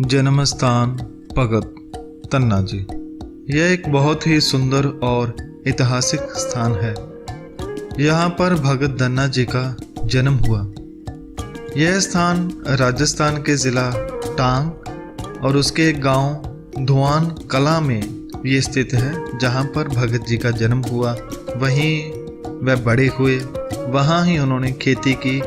जन्म स्थान भगत धन्ना जी। यह एक बहुत ही सुंदर और ऐतिहासिक स्थान है। यहाँ पर भगत धन्ना जी का जन्म हुआ। यह स्थान राजस्थान के ज़िला टांग और उसके एक गांव धुआन कला में ये स्थित है, जहाँ पर भगत जी का जन्म हुआ। वहीं वह बड़े हुए, वहाँ ही उन्होंने खेती की,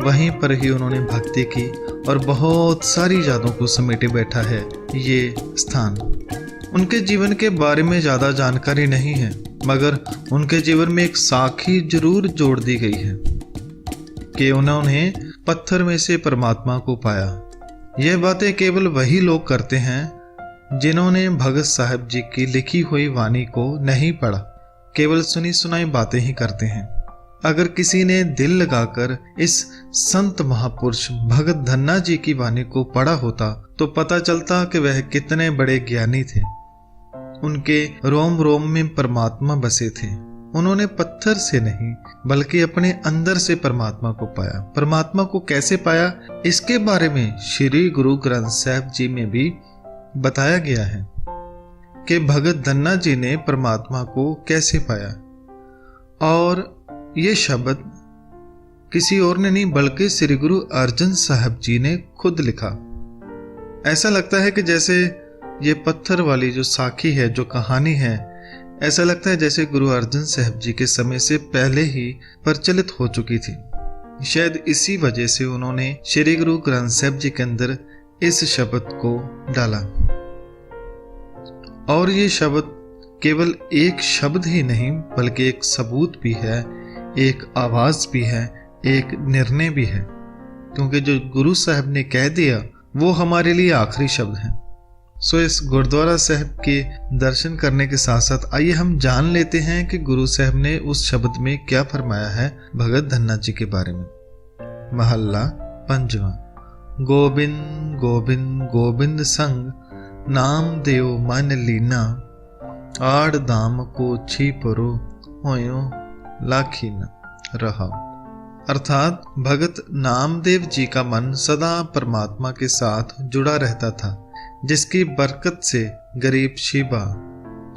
वहीं पर ही उन्होंने भक्ति की और बहुत सारी यादों को समेटे बैठा है ये स्थान। उनके जीवन के बारे में ज़्यादा जानकारी नहीं है, मगर उनके जीवन में एक साखी जरूर जोड़ दी गई है कि उन्होंने पत्थर में से परमात्मा को पाया। यह बातें केवल वही लोग करते हैं जिन्होंने भगत साहब जी की लिखी हुई वाणी को नहीं पढ़ा, केवल सुनी सुनाई बातें ही करते हैं। अगर किसी ने दिल लगाकर इस संत महापुरुष भगत धन्ना जी की वाणी को पढ़ा होता तो पता चलता कि वह कितने बड़े ज्ञानी थे। उनके रोम रोम में परमात्मा बसे थे। उन्होंने पत्थर से नहीं बल्कि अपने अंदर से परमात्मा को पाया। परमात्मा को कैसे पाया, इसके बारे में श्री गुरु ग्रंथ साहिब जी में भी बताया गया है कि भगत धन्ना जी ने परमात्मा को कैसे पाया। और ये शब्द किसी और ने नहीं बल्कि श्री गुरु अर्जन साहब जी ने खुद लिखा। ऐसा लगता है कि जैसे ये पत्थर वाली जो साखी है, जो कहानी है, ऐसा लगता है जैसे गुरु अर्जन साहब जी के समय से पहले ही प्रचलित हो चुकी थी। शायद इसी वजह से उन्होंने श्री गुरु ग्रंथ साहब जी के अंदर इस शब्द को डाला। और ये शब्द केवल एक शब्द ही नहीं बल्कि एक सबूत भी है, एक आवाज भी है, एक निर्णय भी है, क्योंकि जो गुरु साहब ने कह दिया वो हमारे लिए आखिरी शब्द है। सो इस गुरुद्वारा साहब के दर्शन करने के साथ साथ आइए हम जान लेते हैं कि गुरु साहब ने उस शब्द में क्या फरमाया है भगत धन्ना जी के बारे में। महल्ला पंजवा। गोबिंद गोबिंद गोबिंद संग, नाम देव मन लीना, आड़ दाम को छी परो, होयो लाखी न रहा। अर्थात भगत नामदेव जी का मन सदा परमात्मा के साथ जुड़ा रहता था, जिसकी बरकत से गरीब शिबा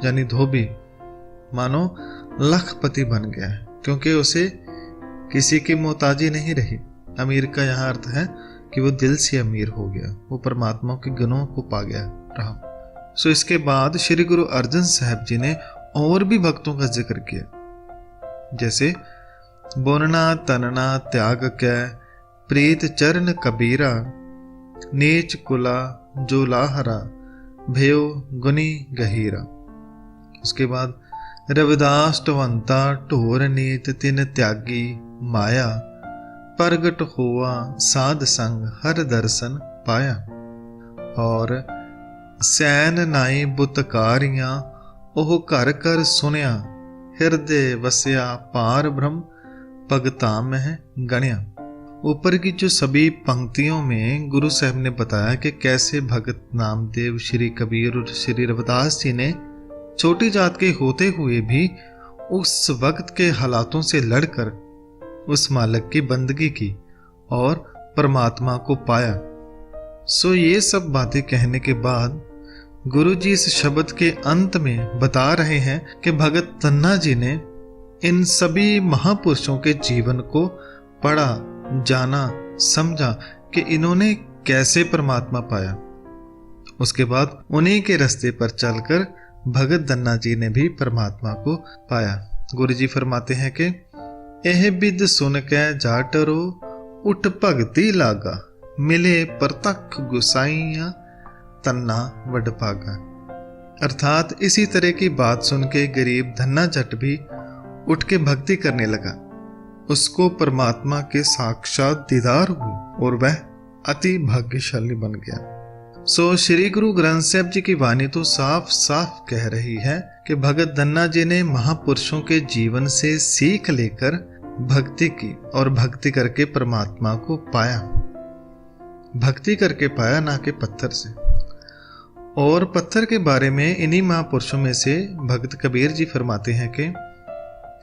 यानी धोबी मानो लखपति बन गया है, क्योंकि उसे किसी की मोहताजी नहीं रही। अमीर का यहाँ अर्थ है कि वो दिल से अमीर हो गया, वो परमात्मा के गुणों को पा गया रहा। सो इसके बाद श्री गुरु अर्जन साहब जी ने और भी भक्तों का जिक्र किया, जैसे बोनना तनना त्याग कै, प्रीत चरण कबीरा, नीच कुला जो लाहरा, भेव गुनी गहीरा। उसके बाद रविदास टवंता ढोर नीत तिन त्यागी माया, प्रगट हुआ साध संग हर दर्शन पाया। और सैन नाई बुतकारियां ओह घर कर सुनिया, हृदय वस्या पार ब्रह्म भगता में गण्या। ऊपर की जो सभी पंक्तियों में गुरु साहब ने बताया कि कैसे भगत नामदेव, श्री कबीर और श्री रविदास जी ने छोटी जात के होते हुए भी उस वक्त के हालातों से लड़कर उस मालिक की बंदगी की और परमात्मा को पाया। सो ये सब बातें कहने के बाद गुरु जी इस शब्द के अंत में बता रहे हैं कि भगत धन्ना जी ने इन सभी महापुरुषों के जीवन को पढ़ा, जाना, समझा कि इन्होंने कैसे परमात्मा पाया। उसके बाद उन्हीं के रास्ते पर चलकर भगत धन्ना जी ने भी परमात्मा को पाया। गुरु जी फरमाते हैं कि एह बिद सुन के जाटरो, उठ भगती लागा, मिले परतख गुसाइया, तन्ना वडभागा। अर्थात इसी तरह की बात सुन के गरीब धन्ना जट भी उठ के भक्ति करने लगा। उसको परमात्मा के साक्षात दीदार हुई और वह अति भाग्यशाली बन गया। सो श्री गुरु ग्रंथ साहब जी की वाणी तो साफ साफ कह रही है कि भगत धन्ना जी ने महापुरुषों के जीवन से सीख लेकर भक्ति की और भक्ति करके परमात्मा को पाया। भक्ति करके पाया, ना कि पत्थर से। और पत्थर के बारे में इन्हीं महापुरुषों में से भगत कबीर जी फरमाते हैं कि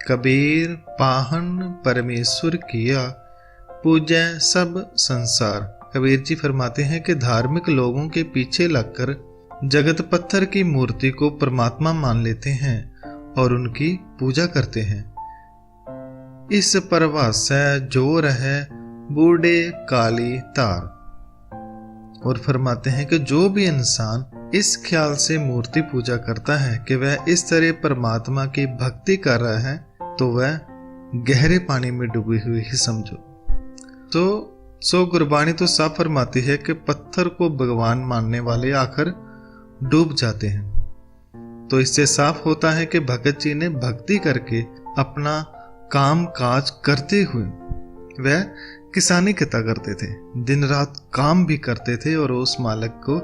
कबीर पाहन परमेश्वर किया, पूजै सब संसार, कबीर जी फरमाते हैं कि धार्मिक लोगों के पीछे लगकर जगत पत्थर की मूर्ति को परमात्मा मान लेते हैं और उनकी पूजा करते हैं। इस परवासै जोर है बूढ़े काली तार। और फरमाते हैं कि जो भी इंसान इस ख्याल से मूर्ति पूजा करता है कि वह इस तरह परमात्मा की भक्ति कर रहा है तो वह गहरे पानी में डूबी हुई ही समझो। तो गुरबाणी तो साफ फरमाती है कि पत्थर को भगवान मानने वाले आकर डूब जाते हैं। तो इससे साफ होता है कि भगत जी ने भक्ति करके अपना काम काज करते हुए वह किसानी कितना करते थे, दिन रात काम भी करते थे और उस मालिक को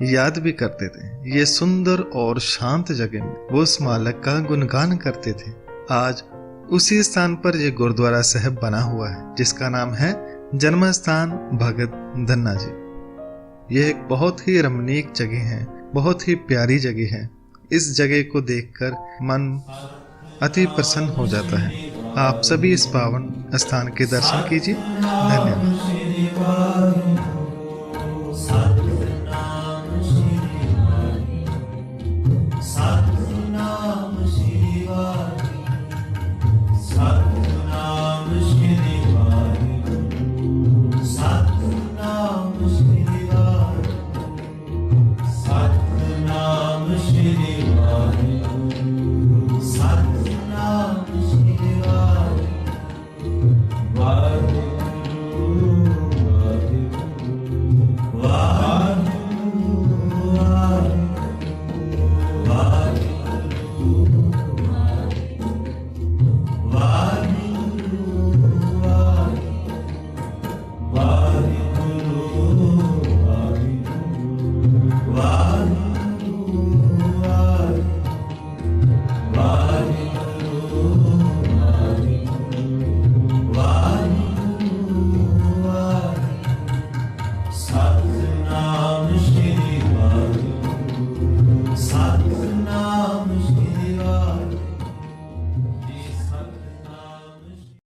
याद भी करते थे। ये सुंदर और शांत जगह में वो उस मालिक का गुणगान करते थे। आज उसी स्थान पर यह गुरुद्वारा साहब बना हुआ है जिसका नाम है जन्म स्थान भगत धन्ना जी। यह एक बहुत ही रमणीक जगह है, बहुत ही प्यारी जगह है। इस जगह को देखकर मन अति प्रसन्न हो जाता है। आप सभी इस पावन स्थान के दर्शन कीजिए। धन्यवाद।